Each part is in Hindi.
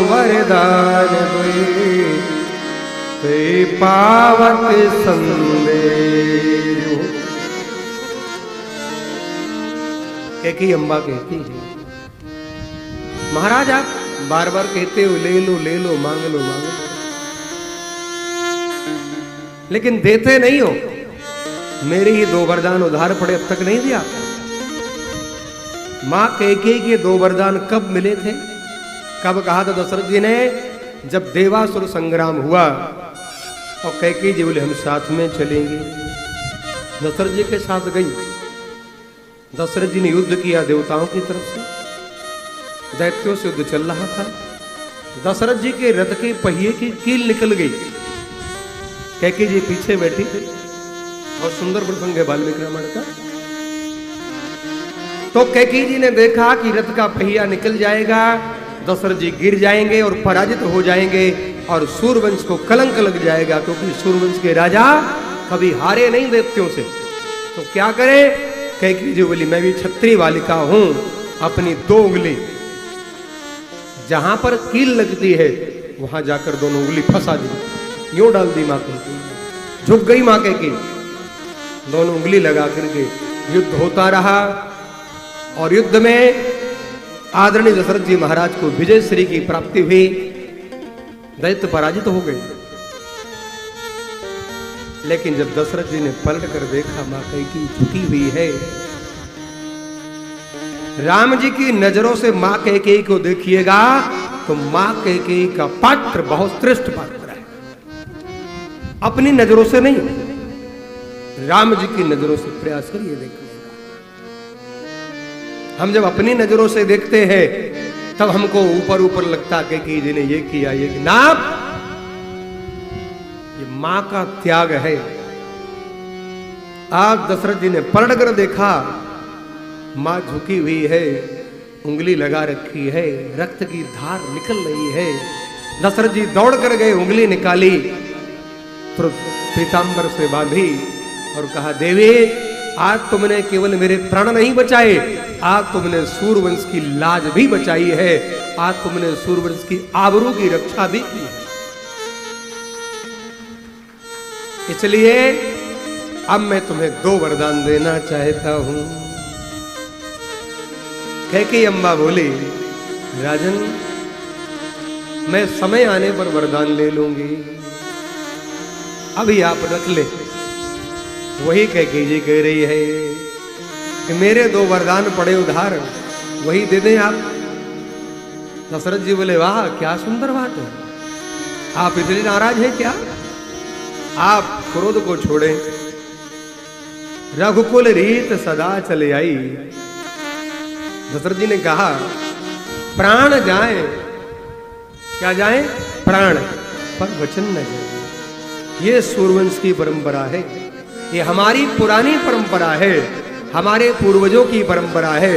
वरदान ते पावत संदेह। कैकेयी अम्बा कहती है, महाराज आप बार बार कहते हो ले लो मांग लो, लेकिन देते नहीं हो। मेरे ही 2 वरदान उधार पड़े, अब तक नहीं दिया। मां कैकेयी के 2 वरदान कब मिले थे? कब कहा था दशरथ जी ने? जब देवासुर संग्राम हुआ और कैकेयी जी बोले हम साथ में चलेंगे। दशरथ जी के साथ गई। दशरथ जी ने युद्ध किया देवताओं की तरफ से, दैत्यों से युद्ध चल रहा था। दशरथ जी के रथ के पहिए की कील निकल गई। कैकेयी जी पीछे बैठी थी और सुंदर प्रसंग है वाल्मीकि रामायण का। तो कैकेयी जी ने देखा कि रथ का पहिया निकल जाएगा, दशरथ जी गिर जाएंगे और पराजित हो जाएंगे और सूर्यवंश को कलंक लग जाएगा, क्योंकि सूर्यवंश के राजा कभी हारे नहीं दैत्यों से। तो क्या करे? कैकेयी जी बोली मैं भी क्षत्रिय बालिका हूं, अपनी 2 उंगली जहां पर कील लगती है वहां जाकर दोनों उंगली फंसा दी, यूं डाल दी मां कैकेयी। झुक गई मां कैकेयी, दोनों उंगली लगा करके युद्ध होता रहा। और युद्ध में आदरणीय दशरथ जी महाराज को विजय श्री की प्राप्ति हुई, दैत्य पराजित हो गए। लेकिन जब दशरथ जी ने पलट कर देखा मां कैकेयी झुकी हुई है, राम जी की नजरों से मां कैकेयी को देखिएगा तो मां कैकेयी का पात्र बहुत श्रेष्ठ पात्र है, अपनी नजरों से नहीं, राम जी की नजरों से प्रयास करिए देखने का। हम जब अपनी नजरों से देखते हैं तब हमको ऊपर ऊपर लगता है कि जी ने ये किया ये किया। ना, ये मां का त्याग है। आज दशरथ जी ने पलट कर देखा, मां झुकी हुई है, उंगली लगा रखी है, रक्त की धार निकल रही है। दशरथ जी दौड़ कर गए, उंगली निकाली, तो पीतांबर से बांधी और कहा देवी आज तुमने केवल मेरे प्राण नहीं बचाए, आज तुमने सूर्यवंश की लाज भी बचाई है, आज तुमने सूर्यवंश की आबरू की रक्षा भी की है। इसलिए अब मैं तुम्हें 2 वरदान देना चाहता हूं। कैकेयी अम्बा बोली राजन मैं समय आने पर वरदान ले लूंगी, अभी आप रख ले। वही कैकेयी जी कह रही है कि मेरे 2 वरदान पड़े उधार, वही दे दें आप। दशरथ जी बोले वाह क्या सुंदर बात है, आप इसलिए नाराज हैं क्या? आप क्रोध को छोड़ें, रघुकुल रीत सदा चले आई। दशरथ जी ने कहा प्राण जाए, क्या जाए? प्राण, पर वचन न जाए। ये सूर्यवंश की परंपरा है, ये हमारी पुरानी परंपरा है, हमारे पूर्वजों की परंपरा है।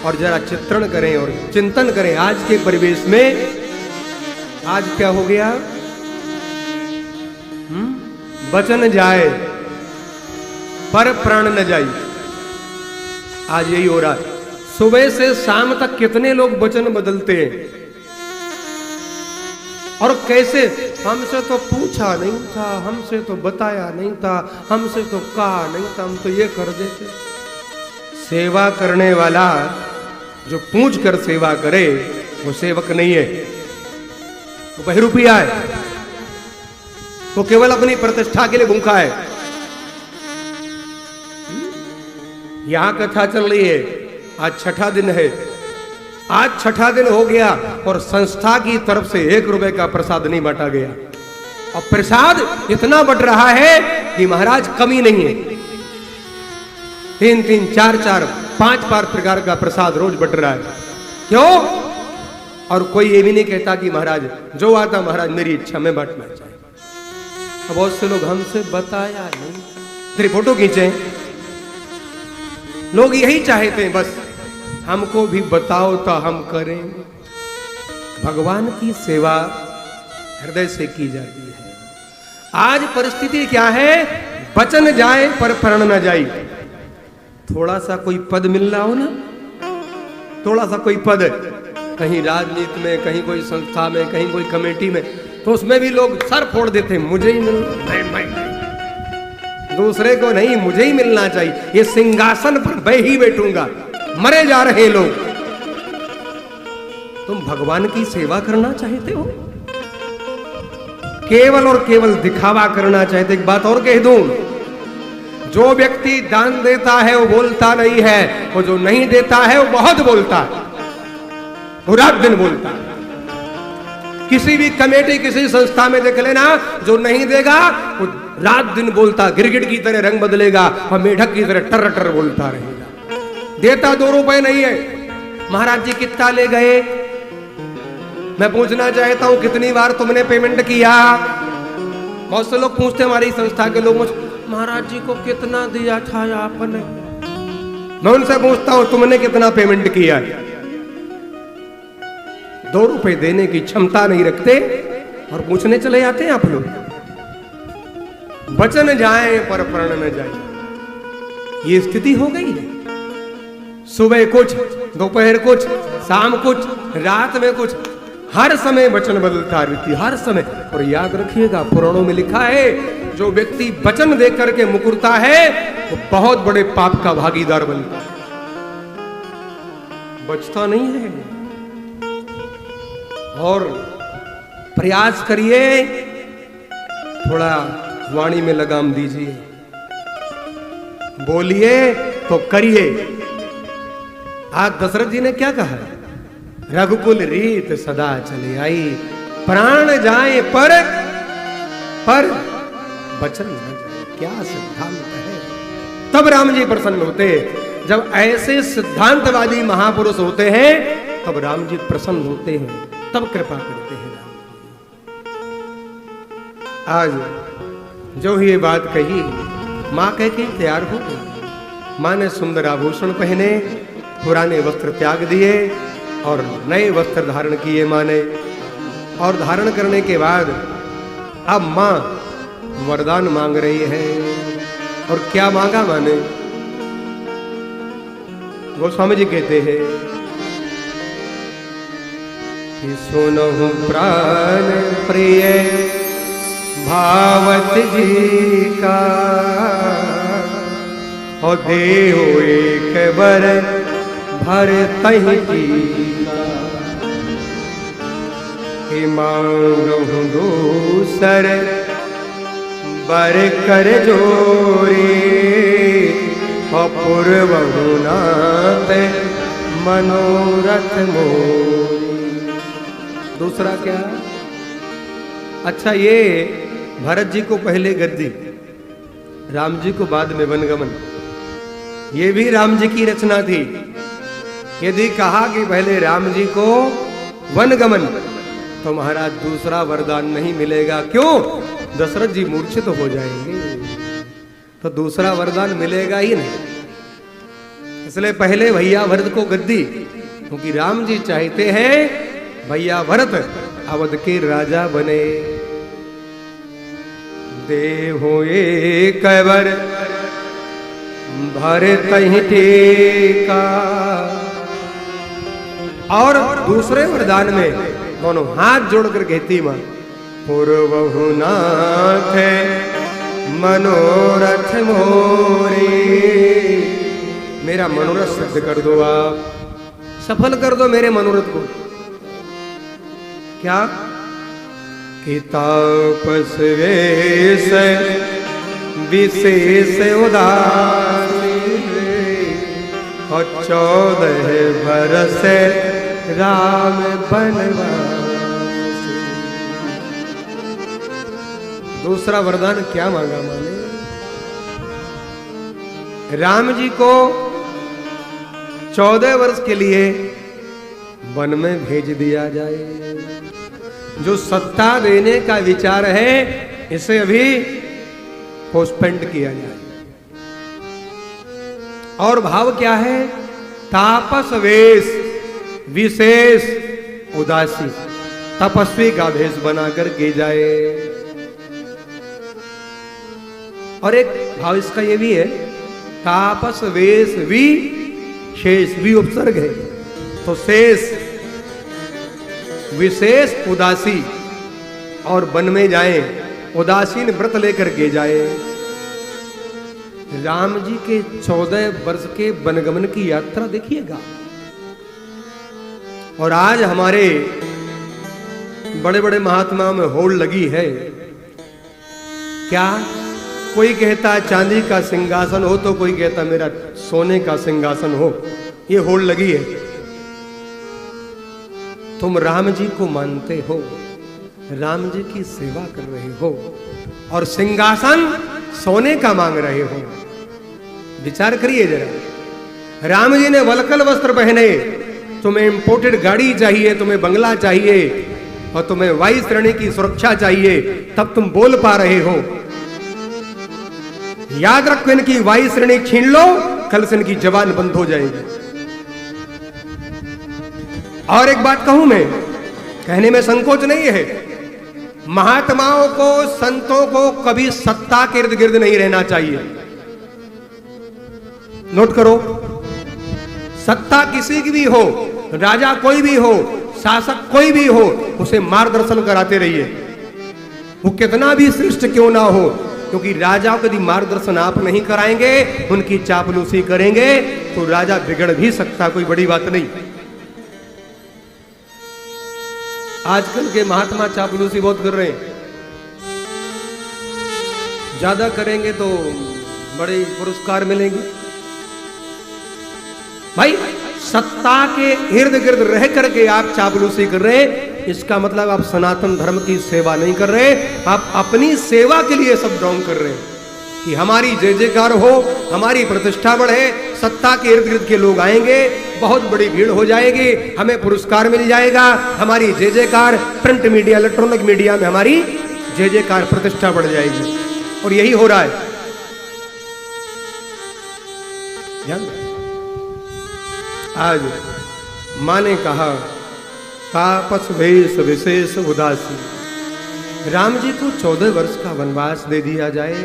और जरा चित्रण करें और चिंतन करें आज के परिवेश में। आज क्या हो गया? वचन जाए पर प्राण न जाए। आज यही हो रहा है। सुबह से शाम तक कितने लोग वचन बदलते हैं, और कैसे? हमसे तो पूछा नहीं था, हमसे तो बताया नहीं था, हमसे तो कहा नहीं था, हम तो ये कर देते। सेवा करने वाला जो पूछ कर सेवा करे वो सेवक नहीं है, वो बहरूपिया है, वो केवल अपनी प्रतिष्ठा के लिए भूखा है। यहां कथा चल रही है, आज 6ठा दिन है, आज 6ठा दिन हो गया और संस्था की तरफ से 1 रुपए का प्रसाद नहीं बांटा गया। और प्रसाद इतना बढ़ रहा है कि महाराज कमी नहीं है, 3-3, 4-4, 5 प्रकार का प्रसाद रोज बढ़ रहा है। क्यों? और कोई ये भी नहीं कहता कि महाराज जो आता महाराज मेरी इच्छा में बांटना चाहिए। अब बहुत से लोग हमसे बताया नहीं, तेरी फोटो खींचे, लोग यही चाहते हैं बस हमको भी बताओ तो हम करें। भगवान की सेवा हृदय से की जाती है। आज परिस्थिति क्या है? वचन जाए पर प्राण न जाए। थोड़ा सा कोई पद मिल रहा हो ना, थोड़ा सा कोई पद, कहीं राजनीति में, कहीं कोई संस्था में, कहीं कोई कमेटी में, तो उसमें भी लोग सर फोड़ देते हैं, मुझे ही मिलना, मैं दूसरे को नहीं, मुझे ही मिलना चाहिए, ये सिंहासन पर मैं ही बैठूंगा। मरे जा रहे लोग। तुम भगवान की सेवा करना चाहते हो, केवल और केवल दिखावा करना चाहते। एक बात और कह दूं, जो व्यक्ति दान देता है वो बोलता नहीं है, और जो नहीं देता है वो बहुत बोलता है, वो रात दिन बोलता है। किसी भी कमेटी, किसी संस्था में देख लेना, जो नहीं देगा वो रात दिन बोलता, गिरगिट की तरह रंग बदलेगा और मेढक की तरह टर टर बोलता रहेगा। देता 2 रुपए नहीं है। महाराज जी कितना ले गए? मैं पूछना चाहता हूं, कितनी बार तुमने पेमेंट किया? बहुत से लोग पूछते, हमारी संस्था के लोग, महाराज जी को कितना दिया था आपने? मैं उनसे पूछता हूं, तुमने कितना पेमेंट किया? 2 रुपए देने की क्षमता नहीं रखते और पूछने चले जाते हैं आप लोग। वचन जाए पर प्रण न जाए, ये स्थिति हो गई है। सुबह कुछ, दोपहर कुछ, शाम कुछ, रात में कुछ, हर समय वचन बदलता रहती, हर समय। और याद रखिएगा, पुराणों में लिखा है, जो व्यक्ति वचन दे करके मुकरता है वो बहुत बड़े पाप का भागीदार बनता है, बचता नहीं है। और प्रयास करिए, थोड़ा वाणी में लगाम दीजिए, बोलिए तो करिए। आज दशरथ जी ने क्या कहा? रघुकुल रीत सदा चले आई, प्राण जाए पर वचन न जाए। क्या सिद्धांत है! तब राम जी प्रसन्न होते। जब ऐसे सिद्धांतवादी महापुरुष होते हैं तब राम जी प्रसन्न होते हैं, तब कृपा करते हैं राम जी। आज जो ये बात कही, मां कह के तैयार हो गई। मां ने सुंदर आभूषण पहने, पुराने वस्त्र त्याग दिए और नए वस्त्र धारण किए मां ने। और धारण करने के बाद अब मां वरदान मांग रही है। और क्या मांगा मां ने? गोस्वामी जी कहते हैं कि सुनहु प्राण प्रिय भावत जी का, और देहो एक बर भर तहि टीका, कि मांगहु दूसर बर कर जोरी, और पूर्वहु नाथ मनोरथ मोरी। दूसरा क्या? अच्छा, ये भरत जी को पहले गद्दी, राम जी को बाद में वनगमन, ये भी राम जी की रचना थी। यदि कहा कि पहले राम जी को वनगमन, तो महाराज दूसरा वरदान नहीं मिलेगा। क्यों? दशरथ जी मूर्छित हो जाएंगे, तो दूसरा वरदान मिलेगा ही नहीं। इसलिए पहले भैया भरत को गद्दी, क्योंकि राम जी चाहते हैं भैया भरत अवध के राजा बने। देहो एक बर भर तहि टीका, और दूसरे वरदान में दोनों हाथ जोड़कर कहती मां, पूर्वहु नाथ मनोरथ मोरे। मेरा मनोरथ सिद्ध कर दो, आप सफल कर दो मेरे मनोरथ को। क्या? कि तापस वेश विशेष उदासी, और 14 बरस राम बनवासी। दूसरा वरदान क्या मांगा माने? राम जी को 14 वर्ष के लिए वन में भेज दिया जाए। जो सत्ता देने का विचार है इसे अभी पोस्टपोन्ड किया जाए। और भाव क्या है? तापस वेश विशेष उदासी, तपस्वी का भेष बनाकर के जाए। और एक भाव इसका ये भी है, तापस वेश वि शेष, वि उपसर्ग है तो शेष विशेष उदासी और वन में जाएं, उदासीन व्रत लेकर के जाए। राम जी के 14 वर्ष के वनगमन की यात्रा देखिएगा। और आज हमारे बड़े बड़े महात्माओं में होड़ लगी है। क्या? कोई कहता है चांदी का सिंहासन हो, तो कोई कहता मेरा सोने का सिंहासन हो। ये होड़ लगी है। तुम राम जी को मानते हो, राम जी की सेवा कर रहे हो, और सिंहासन सोने का मांग रहे हो। विचार करिए जरा। राम जी ने वलकल वस्त्र पहने, तुम्हें इंपोर्टेड गाड़ी चाहिए, तुम्हें बंगला चाहिए, और तुम्हें वायु श्रेणी की सुरक्षा चाहिए, तब तुम बोल पा रहे हो। याद रखो, इनकी वायु श्रेणी छीन लो, कल से इनकी जबान बंद हो जाएगी। और एक बात कहूं मैं, कहने में संकोच नहीं है, महात्माओं को, संतों को कभी सत्ता के इर्द गिर्द नहीं रहना चाहिए। नोट करो, सत्ता किसी की भी हो, राजा कोई भी हो, शासक कोई भी हो, उसे मार्गदर्शन कराते रहिए, वो कितना भी श्रेष्ठ क्यों ना हो। क्योंकि राजाओं को यदि मार्गदर्शन आप नहीं कराएंगे, उनकी चापलूसी करेंगे, तो राजा बिगड़ भी सकता, कोई बड़ी बात नहीं। आजकल के महात्मा चापलूसी बहुत कर रहे हैं, ज्यादा करेंगे तो बड़े पुरस्कार मिलेंगे। भाई, सत्ता के इर्द गिर्द रह करके आप चापलूसी कर रहे हैं, इसका मतलब आप सनातन धर्म की सेवा नहीं कर रहे, आप अपनी सेवा के लिए सब ड्रॉन्ग कर रहे हैं कि हमारी जय जयकार हो, हमारी प्रतिष्ठा बढ़े, सत्ता के इर्द गिर्द के लोग आएंगे, बहुत बड़ी भीड़ हो जाएगी, हमें पुरस्कार मिल जाएगा, हमारी जय जयकार प्रिंट मीडिया, इलेक्ट्रॉनिक मीडिया में हमारी जय जयकार, प्रतिष्ठा बढ़ जाएगी। और यही हो रहा है। आज मां ने कहा, तापस वेश विशेष उदासी। राम जी को 14 वर्ष का वनवास दे दिया जाए।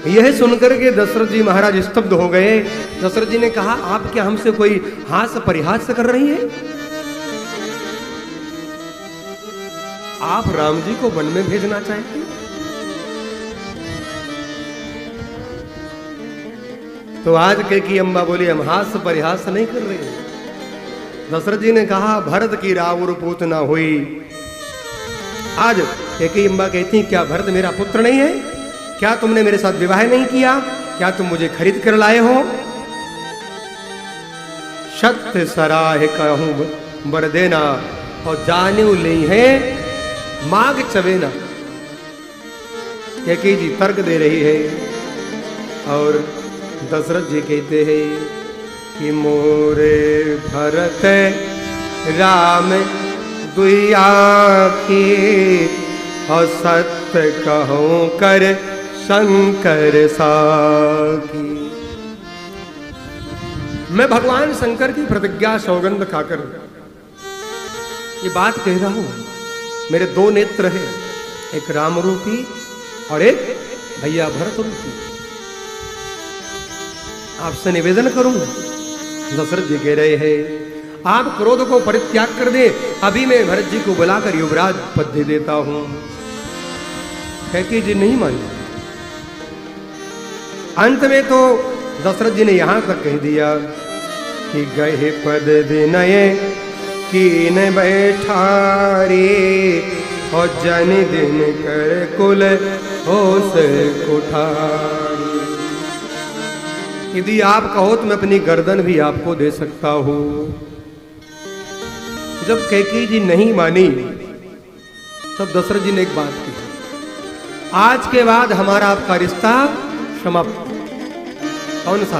यह सुनकर के दशरथ जी महाराज स्तब्ध हो गए। दशरथ जी ने कहा, आप क्या हमसे कोई हास्य परिहास कर रही है? आप राम जी को वन में भेजना चाहते हैं? तो आज कैकेयी अम्बा बोली, हम हास्य परिहास नहीं कर रहे। दशरथ जी ने कहा, भरत की रावुर पूत ना हुई। आज कैकेयी अम्बा कहती, क्या भरत मेरा पुत्र नहीं है? क्या तुमने मेरे साथ विवाह नहीं किया? क्या तुम मुझे खरीद कर लाए हो? सत्य सराह कहूं बर देना, और जानू ले है माग चवेना। कैकेयी जी तर्क दे रही है, और दशरथ जी कहते हैं कि मोरे भरत राम दुइया की, और सत्य कहूं कर शंकर साकी। मैं भगवान शंकर की प्रतिज्ञा सौगंध खाकर ये बात कह रहा हूं। मेरे 2 नेत्र हैं, एक राम रूपी और एक भैया भरत रूपी। आपसे निवेदन करूं, दशरथ जी कह रहे हैं, आप क्रोध को परित्याग कर दे, अभी मैं भरत जी को बुलाकर युवराज पद दे देता हूं। कैकेयी जी नहीं मानी। अंत में तो दशरथ जी ने यहां तक कह दिया कि गए पद विनय कीन बैठारे, और जन दिन कर कुल होश कुठारी। यदि आप कहो तो मैं अपनी गर्दन भी आपको दे सकता हूं। जब कैकेयी जी नहीं मानी, तब दशरथ जी ने एक बात की, आज के बाद हमारा आपका रिश्ता समाप्त। कौन सा?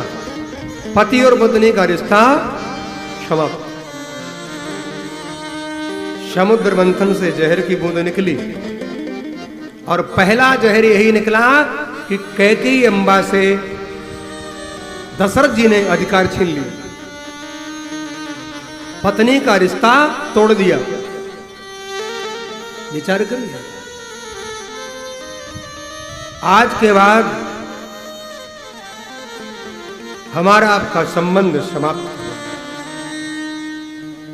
पति और पत्नी का रिश्ता समाप्त। समुद्र मंथन से जहर की बूंद निकली, और पहला जहर यही निकला कि कैकेयी अम्बा से दशरथ जी ने अधिकार छीन लिया, पत्नी का रिश्ता तोड़ दिया। विचार करिए, आज के बाद हमारा आपका संबंध समाप्त हुआ,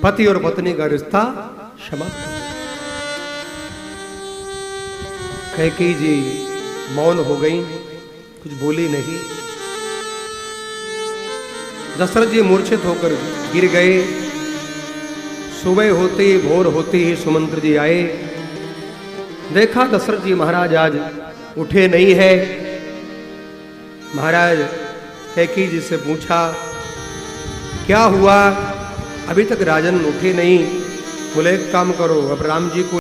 पति और पत्नी का रिश्ता क्षमा करो। कैकेयी जी मौन हो गई, कुछ बोली नहीं। दशरथ जी मूर्छित होकर गिर गए। सुबह होते ही, भोर होते ही सुमंत्र जी आए। देखा दशरथ जी महाराज आज उठे नहीं है। महाराज कैकेयी जी से पूछा क्या हुआ, अभी तक राजन उठे नहीं। बोले एक काम करो, अब राम जी को